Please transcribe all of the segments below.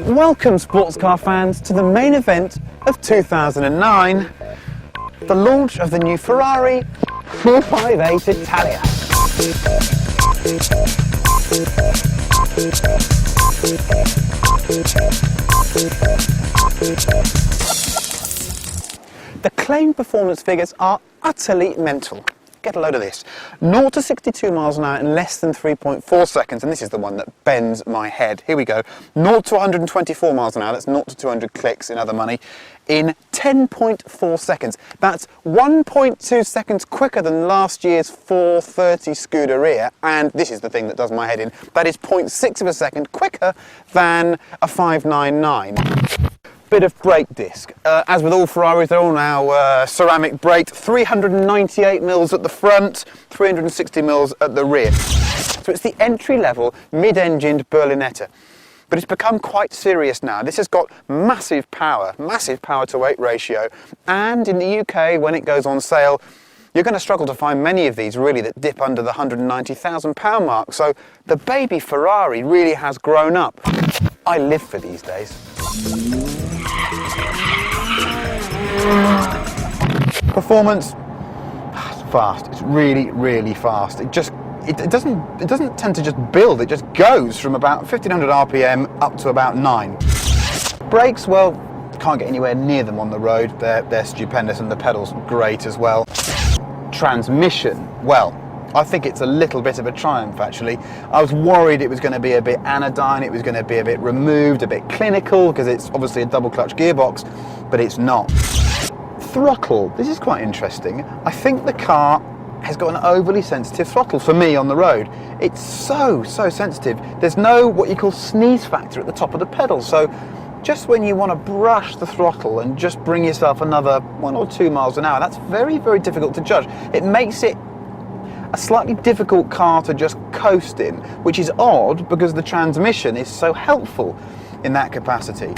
Welcome, sports car fans, to the main event of 2009, the launch of the new Ferrari 458 Italia. The claimed performance figures are utterly mental. Get a load of this. 0 to 62 miles an hour in less than 3.4 seconds, and this is the one that bends my head. Here we go. 0 to 124 miles an hour, that's 0 to 200 clicks in other money, in 10.4 seconds. That's 1.2 seconds quicker than last year's 430 Scuderia, and this is the thing that does my head in, that is 0.6 of a second quicker than a 599. Bit of brake disc. As with all Ferraris, they're all now ceramic braked. 398 mils at the front, 360 mils at the rear. So it's the entry-level, mid-engined Berlinetta. But it's become quite serious now. This has got massive power to weight ratio. And in the UK, when it goes on sale, you're going to struggle to find many of these really that dip under the £190,000 mark. So the baby Ferrari really has grown up. I live for these days. Performance, it's fast. It's really, really fast. It doesn't tend to just build. It just goes from about 1500 RPM up to about 9. Brakes, well, can't get anywhere near them on the road. They're stupendous, and the pedals great as well. Transmission, well, I think it's a little bit of a triumph actually. I was worried it was going to be a bit anodyne, it was going to be a bit removed, a bit clinical, because it's obviously a double clutch gearbox, but it's not. Throttle, this is quite interesting. I think the car has got an overly sensitive throttle for me on the road. It's so sensitive. There's no what you call sneeze factor at the top of the pedal, so just when you want to brush the throttle and just bring yourself another 1 or 2 miles an hour, that's very, very difficult to judge. It makes it a slightly difficult car to just coast in, which is odd because the transmission is so helpful in that capacity.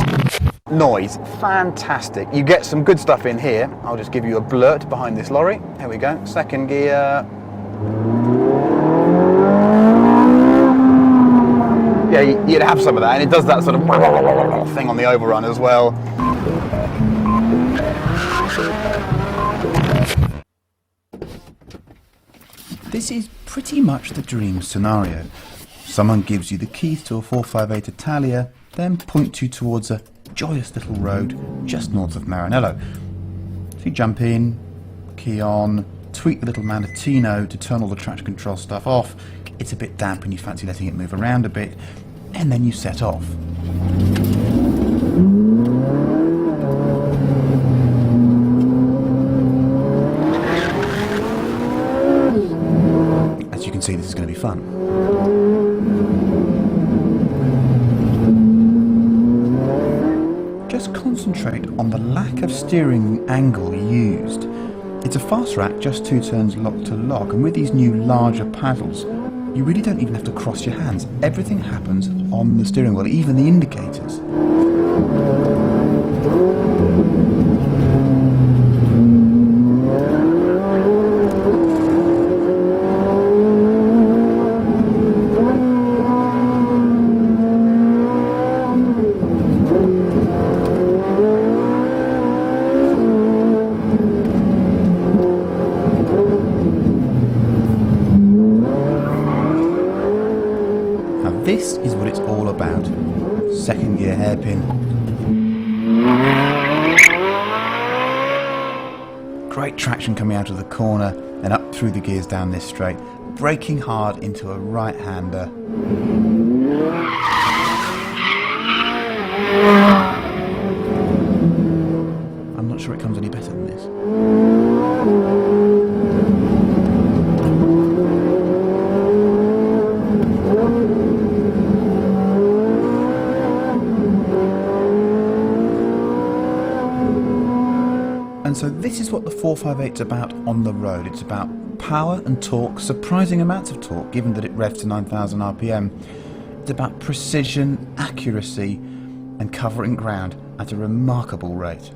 Noise, fantastic. You get some good stuff in here. I'll just give you a blurt behind this lorry. Here we go, second gear. Yeah, you'd have some of that, and it does that sort of thing on the overrun as well. This is pretty much the dream scenario. Someone gives you the keys to a 458 Italia, then points you towards a joyous little road just north of Maranello. So you jump in, key on, tweak the little Manettino to turn all the traction control stuff off. It's a bit damp and you fancy letting it move around a bit, and then you set off. As you can see, this is going to be fun. Just concentrate on the lack of steering angle used. It's a fast rack, just 2 turns lock to lock, and with these new larger paddles, you really don't even have to cross your hands. Everything happens on the steering wheel, even the indicators. This is what it's all about. Second gear hairpin. Great traction coming out of the corner and up through the gears down this straight. Braking hard into a right-hander. I'm not sure it comes any better than this. And so this is what the 458's about on the road. It's about power and torque, surprising amounts of torque given that it revs to 9,000 RPM. It's about precision, accuracy and covering ground at a remarkable rate.